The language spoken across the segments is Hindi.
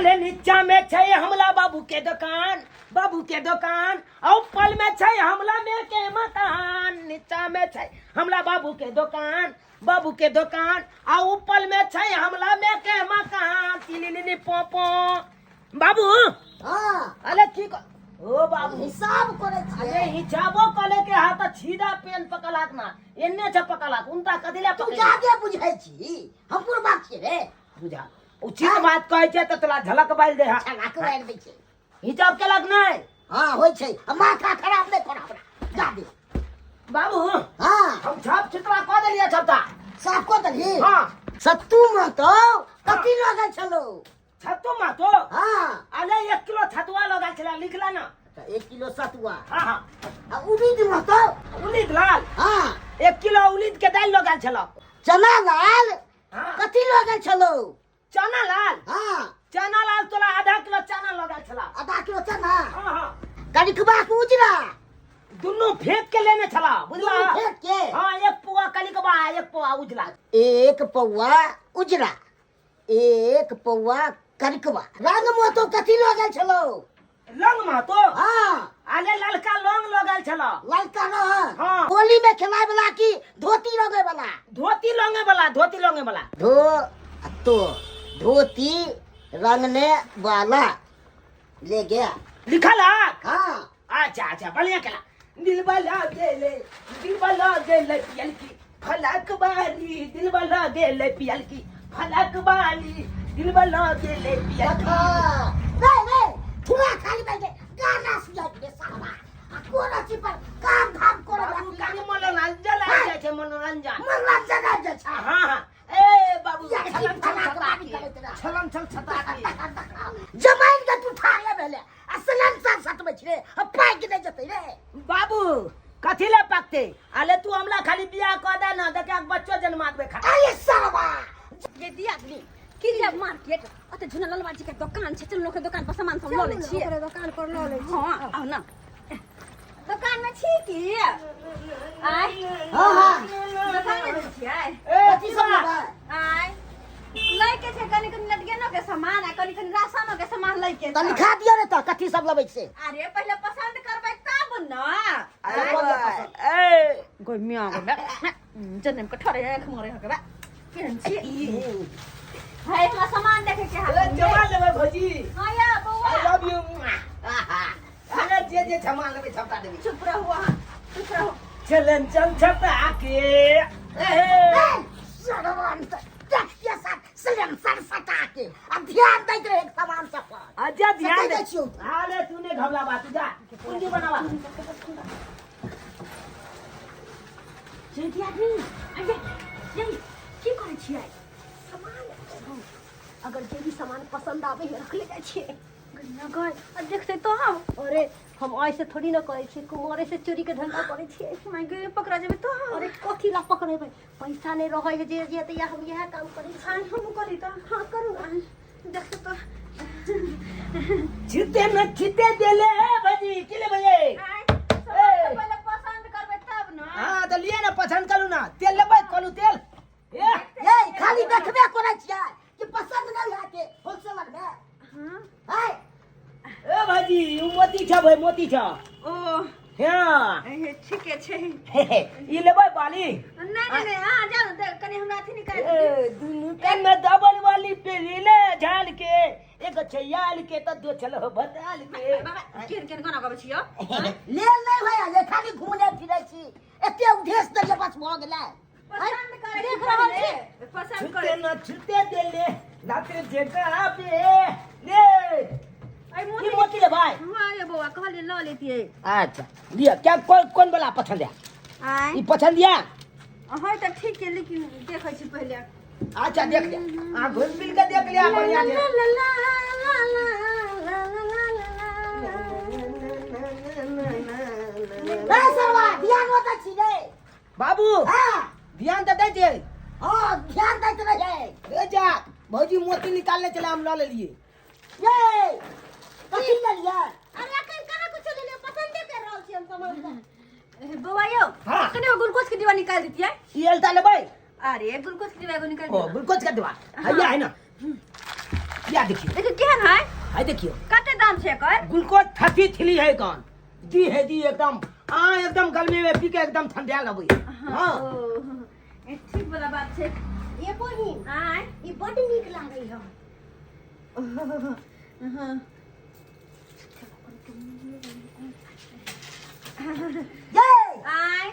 अले नीचा में छे हमला बाबू के दुकान और ऊपर में छे हमला में के मकान। नीचा में छे हमला बाबू के दुकान और ऊपर में छे हमला में के मकान। तिलिलिली पोपो बाबू हाँ अले ठीक ओ बाबू हिसाब करे छे अरे हिसाबो कले के हाथ सीधा पेन पकलाक ना एन्ने छ पकलाक उनता कदिला तू पकड़ जादे बुझै छी हमपुर बात छे रे बुझा उचित बात कहै छै त तोला झलक बाइल दे हा छलाक मार दै छे हिसाब केलक नै हाँ होय छे माथा खराब नै कर हमरा जादे बाबू हाँ हम छाप चित्रा क देलिया छपता साफ को दली हां सत्तू में तो कथी लगे छलो छत्तू मा तो हाँ अले 1 किलो छतुआ लगा छला लिखला ना 1 किलो सतुआ हां हां आ उड़ीद में तो उलिद लाल हाँ 1 किलो उलिद के दाल लगा छला चना लाल हां कथी लगे छलो चना लाल तोला आधा किलो चना लगा छला आधा किलो चना हां हां कनिकबा के उजरा दुनु फेंक के लेने छला बुझला दुनू फेंक के हां 1 पुआ कलिकबा 1 पुआ उजला 1 पौआ उजरा 1 पौआ कनिकबा रंग में तो कथी लगे छलो लंग मा तो हाँ आले ललका लौंग लगल छला ललका रह हाँ। होली में खिलाए वाला की धोती रंगे वाला धोती लौंगे वाला धोती रंगने वाला ले गया लिखल है हाँ अच्छा बढ़िया केला दिल वाला गेले पियल की फलक बाली दिल वाला गेले पियल की फलक बाली दिल वाला गेले पियल की रे थोड़ा खाली बैठे गाना सुनाई दे साला आ कोना ची पर काम धाम करो बाबू कानी मनोरंजन आ जाय छै मनोरंजन आ जा छा हां हां ए बाबू या छलम छलम छता की जमाइन के तू ठाले भेले असलन सा सत में छे अब पाई के नहीं जते रे बाबू कथी ले पकते आले तू हमला खाली बियाह क दे ना देखे बच्चो जन्मात बे खा अरे साला ये दिया आदमी की जे मार्केट अते झुना ललवा जी के दुकान छै चल लोग के दुकान पर सामान सब ल ले छिए ओकरे दुकान पर ल ले हां आउ ना दुकान में छी की आय हां दुकान में छिए ए कथी सब लेबा आय लइके छै कनी कनी लटकेनो के सामान आ कनी कनी राशनो के सामान लइके तनी खा दियो रे त कथी सब लेबै से अरे पहले पसंद करबै तब न ए गोइ मिया के जन्म के ठरे आंख मारे हके बा केहन छी हाय हमरा सामान देखे के हाल जमा लेबे भौजी हां या बौआ आई लव यू अरे जे जमा लेबे छपता देबे चुप रहो चलन चल छपता के ए सगवान टैक्सिया साथ सलम सर सटा के अब ध्यान दैत रहे सामान सब पर अच्छा ध्यान दे सकै छियौ आले तूने घबला बात जा पूंजी बनावा जल्दी आदमी अरे ये की करे छियै सामान अगर जे भी सामान पसंद आवे है रख ले जाय छियै नगर अब देखते तो हम अरे हम ऐसे थोड़ी ना करे छी कुमारे से चोरी के धंधा करे छी मैं गे पकड़ा जेबे तो अरे कथी ला पकड़ेबे पैसा नहीं रहे है जे त या हम यह काम करे छी हम करी त हां करू देखते तो छिते देले भजी किले भजे पहले पसंद करबे तब ना हां त लिए ना पसंद करू ना तेल लेबै कलू तेल ए खाली देखबे करे छियै कि पसंद नहीं आके होलसेलर में हां हाय ए भजी उ मोती छ भाई मोती छ ओ हां ए ठीके छै ई लेबै बाली नहीं हां जाओ दे कनी हमरा अथी निकाल ए दुनु कान में डबल वाली पे ले झाल के एक छयाल के त दो चलो बदाल के बाबा केन गाना गाबै छियो ले नहीं भैया ये खाली घूमने फिरै छी एते उद्देश्य दे बस भ गेलै पसंद करे देख रहल छी पसंद छुते करे न छुते देले लाते जगह पे ले आई ई मोती ले भाई हां ये बौआ कहले ल लेतिए अच्छा लिया क्या कौन वाला पसंद है आई ई पसंद या हां त ठीक है लेकिन देखै छी पहले अच्छा देख ले आ घुल मिल के देख लिया बढ़िया से ए सरवा ध्यान होता छी रे बाबू हां ध्यान दे दे जे हां ध्यान दैत रहे ए जा भौजी मोती निकालने चले हम ले लिए ये कथी ले लिया अरे कहां कुछ ले पसंद कर रहल छी हम समझ बौआ यो हाँ। कने ग्लूकोज के दीवा निकाल दीतिए ई एलता लेबै अरे ग्लूकोज के दीवा को निकाल ओ ग्लूकोज का दवा हैया है ना या देखियो देखिए केहन है हाय देखियो कते दाम छै एकर ग्लूकोज 33 है कौन दी है दी एकदम एकदम गर्मी में पी के एकदम ठंडा लगे हां ठीक वाला बात छै ये बहिन आय ई बड नीक लागै है हां ये आय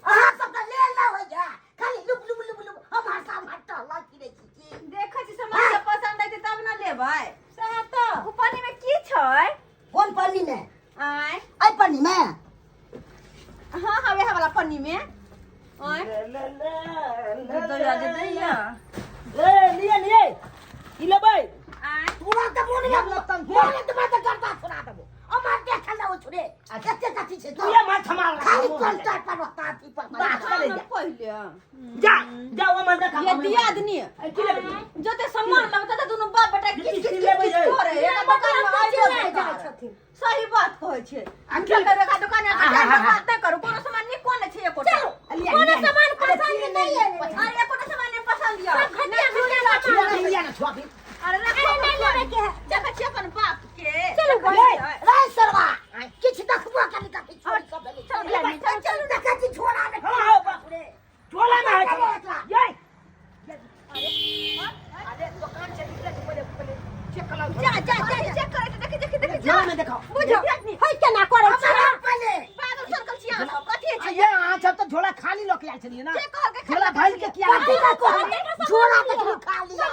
अहाँ सब त ले ना हो जा खाली लुप लुप लुप लुप हम हरसा हटता लागी रे छी देखै छी सामान सब पसंद आइते तब ना लेबै सएह तो ऊपरनी में की छै कौन पन्नी में आय आई पन्नी में हां हां वह वाला पन्नी में आय तो याद दैया लिए लिए ई लेबै आय पूरा त मोन हम लगतन मोन त बात करता सुना देबो अमार देखल ना छोड़े एते कथि छै तू ये मत संभाल खाली कंटर पर बता थी पर बात करे जा पहिले जा जा वो मत देखा ये दिया आदमी की लेबै जते सामान लगता था दोनों बाप बेटा किछ किछ लेबै करे एना दुकान में आइबो जाय छथिन सही बात कहै छै अंकल का दुकान है बात करू कोनो सामान नहीं कोन छै एको कोनो सामान पसंद नहीं है अरे कोनो सामान नहीं पसंद या नहीं लिया ना छोड़ अरे नहीं लेवे के है जब छै अपन बाप के चलो रे सरवा किछ देखबो कनी का छोड़ सब ले चल देखा छी छोड़ा ने हां बाप रे छोला में है ये अरे दुकान से निकले तो पहले चेक कर लो जा चेक करे देख जा में देखो बुझो होय केना करे छै पहले पागल सर्कल छिया सब कथि छै ये आ सब तो झोला खाली लोग आयल छलिए ना चेक कर के झोला भइल के किया झोला के खा लिया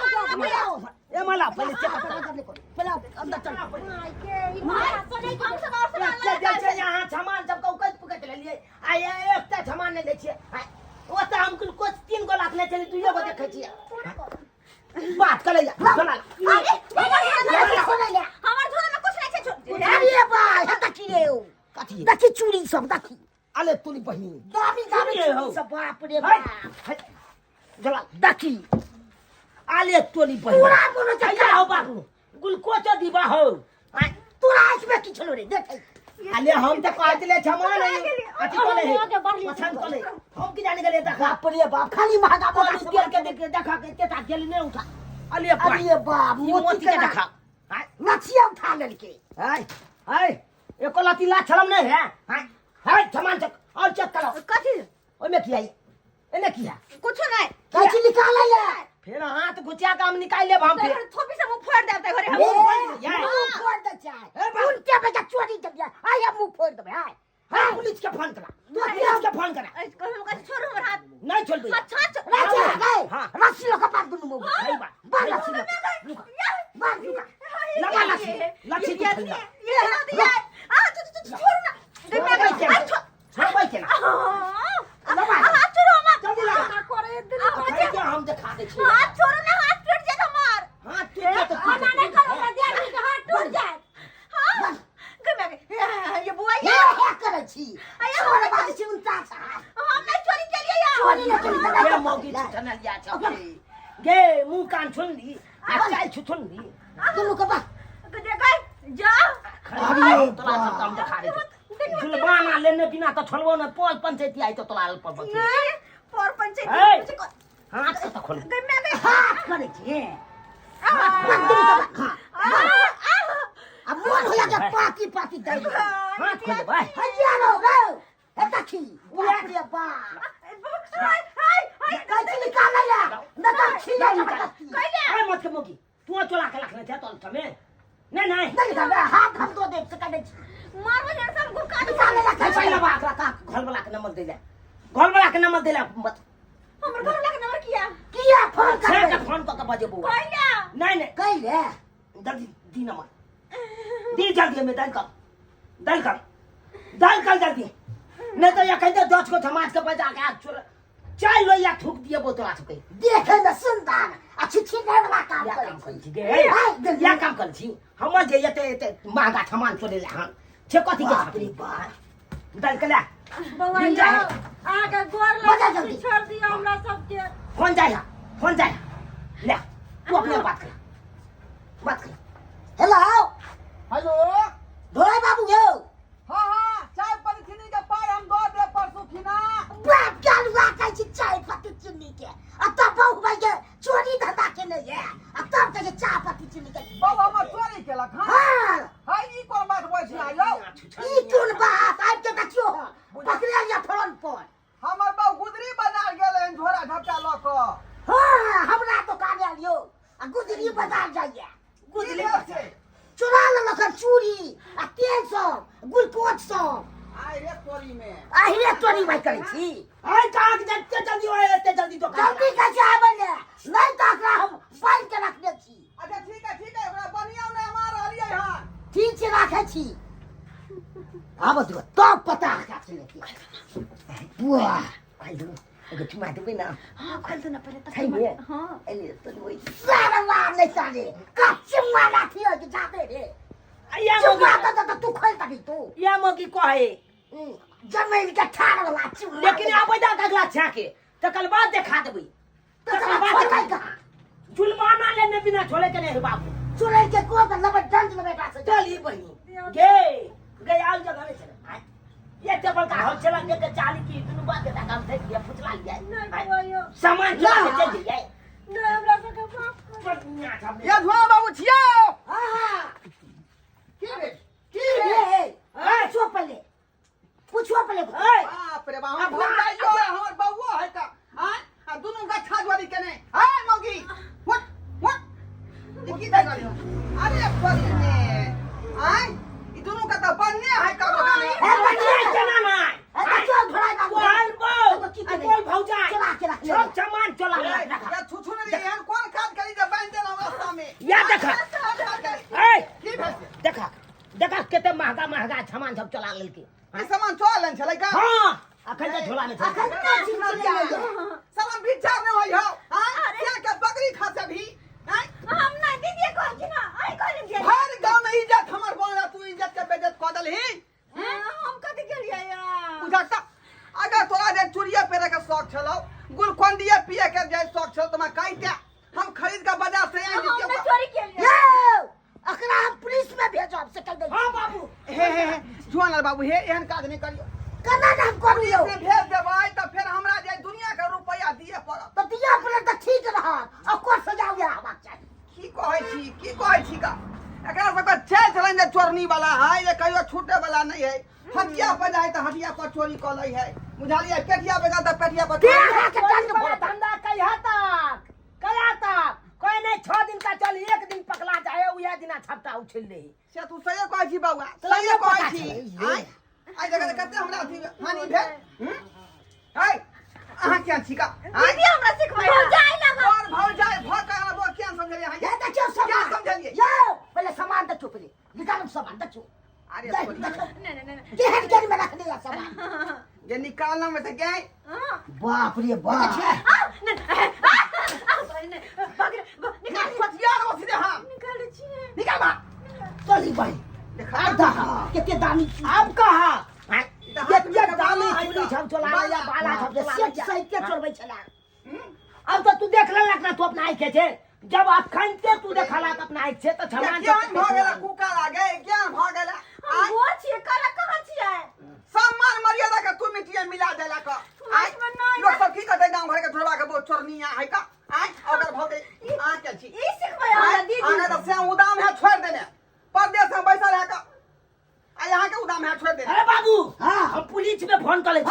ए मला पहले चेक कर ले पहले अंदर चल चल यहाँ सामान सबका उकत पुकत ले लिए आए एकटा सामान नहीं ले छिए ओ त हम कुछ 3 गो लाख ले चली तू एगो देखै छिए बात कर ले जा चला हमर झोला में कुछ नहीं छै अरे भाई हटा की रे कथि देखी चूड़ी सब देखी अले तूली बहिनी दामी दामी ये हो। चूड़ी सब बाप रे बाप चला देखी आले तोली बहिनी पूरा बोलो क्या हो बाबू ग्लूकोज दीबा हो तोरा इसमें की छलो रे देख अले हम तो कह दिले सामान अति कोले पसंद कोले हम की जाने गले देखा बाप रे बाप खाली महंगा बोल बोल के देख देखा के तेता गेल ने उठा अले अरे बाप मोती के देखा हाय लछिया उठा लेलके हाय हाय एको लाती ला छलम नहीं है हाय हाय सामान चेक और चेक करो कथि ओय में की आई एने की है कुछ नहीं कैची निकाल ले फिर हाथ घुचिया काम निकाल ले हम फिर थोपी से मुंह फोड़ देते घरे हम मुंह फोड़ दे चाहे उनके बेटा चोरी कर दिया आया मुंह फोड़ दे हाय हां पुलिस के फोन करा तू पुलिस के फोन करा हम का छोड़ हमर हाथ नहीं छोड़ दे अच्छा राजा गए हां रस्सी लगा पार दुनु मुंह सही बात बार रस्सी लगा बार लगा लगा लाठी तू खा ये ना दिया आ तू छोड़ ना दे मैं छोड़ भाई चल हाथ छोड़ो मत जल्दी लगा करे अरे क्या हम दिखा दे छी हाथ छोड़ो ना हाथ टूट जाए हमार हां टूट तो नहीं करो ना दिया के हाथ टूट जाए हां गमे ये बुआ ये क्या करे छी छोड़ बात छी उनता सा हम नहीं चोरी के लिए यार चोरी न चली ये मौकी छना लिया छ गे मुंह कान छुन ली चाय छुन ली दुनु का बा देखै जा अरे तोला सब काम दिखा दे जुलबाना लेने बिना तो छोड़बो न पोल पंचायती आई तो तोला पर बच नहीं पर पंचायत हाथ से तो खोल गमे हाथ करे छी अब मन हो गया पाकी पाकी दे हाथ खोल भाई हजिया लो गो एता की बुआ रे बा हाय हाय हाय कैची निकाल ले न तो छिया अरे मत के मोगी तू चला के रखने थे तो समय नहीं नहीं कर हाथ हम तो देख सका दे मारवा जड़ सब गुका निकाल ले कैसा लगा आकरा का घर वाला के नंबर दे ले घर वाला के नंबर दे ले मत हमर घर वाला के नंबर किया फोन छे कर का फोन को बजे बुआ कहला नहीं कई ले जल्दी दी नंबर दी जल्दी में डाल कर जल्दी नहीं तो या कहते 10 को समाज के बजा के आप चाय लो या थूक दिए बोतला छके देखे में सुंदर अच्छी ठीक है वाला काम या कर काम कर छी गे या काम कर छी हम जे एते महंगा सामान चोरे ले हम छे कथि के छापरी डाल के ले बउआ मिल जाए आगे गोर बजा लगा जल्दी। छोड़ दिया हमरा सबके फोन जाए ले तू अपने बात कर हेलो धोरा बाबू हो हाँ चाय पत्ती के पार हम दो दे परसों खिना बाप क्या लुआ कहै छी चाय पत्ती चीनी के अब तब बहु भाई के चोरी धंधा के नहीं है अब तब के चाय पत्ती चीनी के देलक हां हाँ हाय ई कोन बात बोल छी आयो ई कोन बात आब के देखियो पकड़े या फोन पर हमर बाबू गुदरी बाजार गेल हन झोरा झपटा ल क हाँ हमरा तो काने लियो आ गुदरी बाजार जाइए गुदरी से चुरा लेलक चूड़ी आ तेल सब गुलकोच सब आइ रे तोरी में आहिरे तोरी भाई करे छी हाय कहाँ के जल्दी जल्दी ओए एते जल्दी तो जल्दी कैसे आवे ने नहीं तो एकरा हम बांध के रख दे छी अच्छा ठीक है ओकरा बढ़िया ने मार रहलिए हां ठीक से रखे छी आब तो तब पता का चले बुआ आई दो अगर तुम आते भी ना हां खोल दो ना पहले तक सही है हां एले तो वही सारा मार नहीं साले का चिम्मा थी हो जाते रे या चिम्मा मोगी तो तू खोल तभी तू या मोगी कहे जमीन के ठाड़ वाला चिम्मा लेकिन आबै दा अगला छाके तकर बाद देखा देबै तकर बाद का जुलमाना लेने बिना छोड़े के नहीं बाबू चुरे के को का लबे डंड में बैठा से चली बहिनी गे आल जगह में चले ये टेबल का हल चला के चाली की दुनु बात के काम थे ये फुचला लिया सामान ला के चल जाए नहीं हमरा से के बाप ये झोरा बाबू छियो हां की रे की रे पूछो पहले ए बाप रे बाप हम भूल जाइयो हमर बउआ है का हां आ दुनु गठा जोड़ी केने हाय मौगी ये की दे गलियो अरे परी ने हाय ई दुनु का तो बनने है का ए बगाने बनिए केना ना ए चल भड़ाई बाबू कोल बो कोल भौजा चला के रख ले सब सामान चला ले या छुछु ने एहन कोन काज करी जे बांध देना रास्ता में या देखा ए की भेल देखा केते महंगा सामान सब चला लेलके ई सामान चलन छलै का हां अखन जे झोला में छै अखन का चिन्ह ले सामान विचार न होई हो हां क्या के बकरी खा से भी हां हम नहीं दीदी को कि ना आई कहली जे हर गांव में इज्जत हमर बोला तू इज्जत के बेइज्जत क दलही हम कथि गेलियै यार बुझाता अगर तोरा जे चूड़िया पेरे के शौक छलो गुलकोंडिया पिए के जे शौक छलो तमा काइते हम खरीद के बाजार से आई हमने दियो चोरी केलियै ये अकरा हम पुलिस में भेजब से कह दे हां बाबू हे जुआन बाबू हे एहन काज नहीं करियो कना नाम करियो से भेज देबै त फिर हमरा जे दुनिया के रुपया दिए पड़त तो दिया अपने तो ठीक रहा और सजाओ या हवा चाहिए की कहै छी का एकरा सबके छे चलन जे चोरनी वाला है ये कहियो छूटे वाला नहीं है हटिया पर जाए तो हटिया पर चोरी क लई है बुझालिए पेटिया पे जा तो पेटिया पर के चोरी। है के दंड बड़ा भरत धंधा कहिया तक कोई नहीं 6 दिन का चल एक दिन पकड़ा जाए उया दिना छपटा उछल ले से तू सही कहै छी बउआ तोरा सही नहीं कहै पता छी छलै, आइ आइ जगह कते हमरा अथी हानि भेल आइ अहाँ क्या छी का आइ दीदी हमरा सिखबै जाय लगा और भौजाई भका वो क्या समझलिए हां ये देखियो क्या सामान समझलिए यो पहले सामान देखो पहले निकालो सामान देखो अरे देख, छोड़ी देखो नहीं केहन केहन में रख दिया सामान ये निकालना में से गए हां बाप रे बाप निकाल हथियार वो सीधे हां निकाल छियै निकाल बा चली भाई देखा आधा कितने दामी अब कहा कितने दामी चूड़ी सब चला या बाला सब सेट सहित के चोरबै छला अब तो तू देख ले ना तू अपना आँख छे जब अखन के तू देखला अपना आँख छे तो सामान क्या भाग गेला कुका लागे क्या भाग गेला हम वो छियै काला कहां छियै सम्मान मर्यादा के तू मिटिया मिला देला का आज में नहीं लोग सब की कहते गांव भर के छोड़वा के वो चोरनिया है का आइ अगर भौगे आ के छी ई सिखबै हमरा दीदी आने तो से उदाम है छोड़ देने परदेश में बैठा रह का आ यहाँ के उदाम है छोड़ देने अरे बाबू हाँ। हम पुलिस में फोन कर ले छी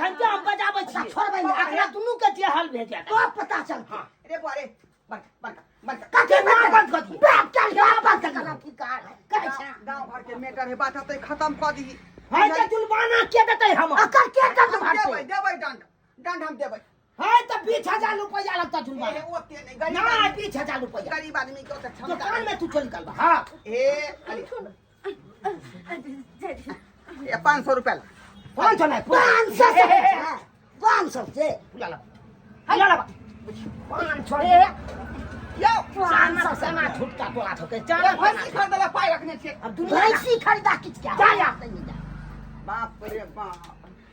खंते हम बजाबै छी छोड़बै ना। अखरा दुनू के जे हल भेजे तो पता चलता रे बुआरे बंद कते ना ना बंद कर दिए। बाप चल गया बात करना की कार करे छा गांव भर के मेटर है बात है खत्म कर दी है जे जुलमाना के देतै हम अकर के दंड देबै भरते देबै दंड हम देबै है तो 20,000 रुपया लगता जुलमाना ओते नहीं ना गरीब 20,000 रुपया गरीब आदमी के ओते क्षमता दुकान में तू चल कर हां ए अली ये 500 रुपया ला। कौन चला 500 से ला ला ला ला 500 यो 500 से ना छुटका तोला ठोके ये चल भैंसी खरीदला पाई रखने छे अब दुनिया भैंसी खरीदा किछ क्या जा जा बाप रे बाप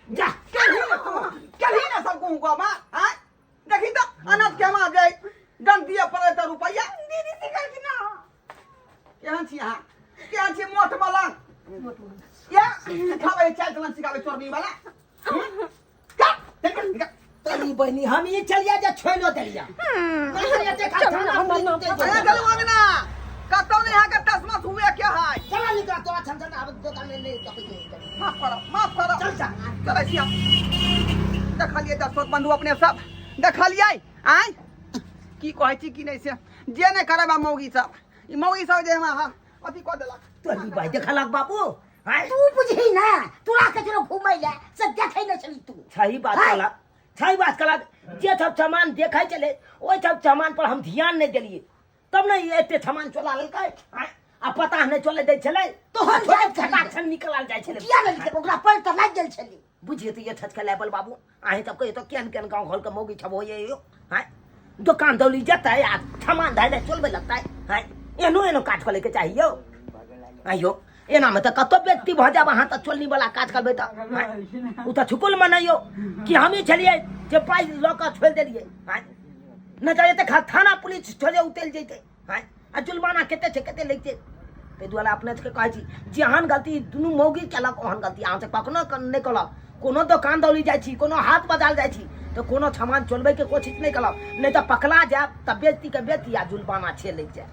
जा कहीं ना सब कहूँ को मां हां देखी तो अनाथ के मां गए दंड दिए पड़े तो रुपया दीदी सिखल की ना केहन छी हां केहन छी मोट मलंग या खावे चाल चलन सिखावे चोरनी वाला का देख तनी बहनी हम ये चलिया जा छोइलो देलिया नहीं ये देखा थाना पुलिस दे अरे चलो आगे ना कतौ नहीं हां के में नहीं तो माफ करो चल जा चल छिया देखलिए दसोत बंधु अपने सब देखलिए आय की कहै छी की नहीं से जे नहीं करे बा मौगी सब ई मौगी सब जे हां अथी क देलक तो ली भाई देखलक बाबू हाय तू बुझही ना तोरा के चलो घुमै ले से देखै न छली तू सही बात हाय। कहलक सही बात कहलक जे सब सामान देखै चले ओइ सब सामान पर हम ध्यान नहीं देलिए तब नहीं एते सामान चला लेलकै हाय आ पता नहीं चले दै छले तो हम जाय फटाक्षण निकलल जाय छले किया नहीं के ओकरा पर त लाग गेल छली बुझिए तो ये छचका लेवल बाबू आहे तब कहिए तो केन केन गांव घर के मौगी छब होइए यो हाय दुकान दौली जता है आ सामान धाइले चलबे लगता है हाय एनो एनो काज करे के चाहिए आयो एना में तो कतो व्यक्ति भ जाब अहाँ त चलनी वाला काज करबे त उ त छुकुल मनाइयो कि हमी छलिए जे पाई ल क छोड़ देलिए हाय न जाए त थाना पुलिस छोड़े उतेल जइते हाय आ जुर्माना केते छे केते लइते ते दुआला अपने के कहै छी जेहन गलती दुनू मौगी केलक ओहन गलती अहाँ से कखनो नहीं कलक कोनो दुकान दौली जाइ छी कोनो हाट बाजार जाइ छी तो कोनो सामान चलबे के कोशिश नहीं कलक नहीं तो पकड़ा जाब त बेइज्जती के बेइज्जती आ जुर्माना छे लग जाए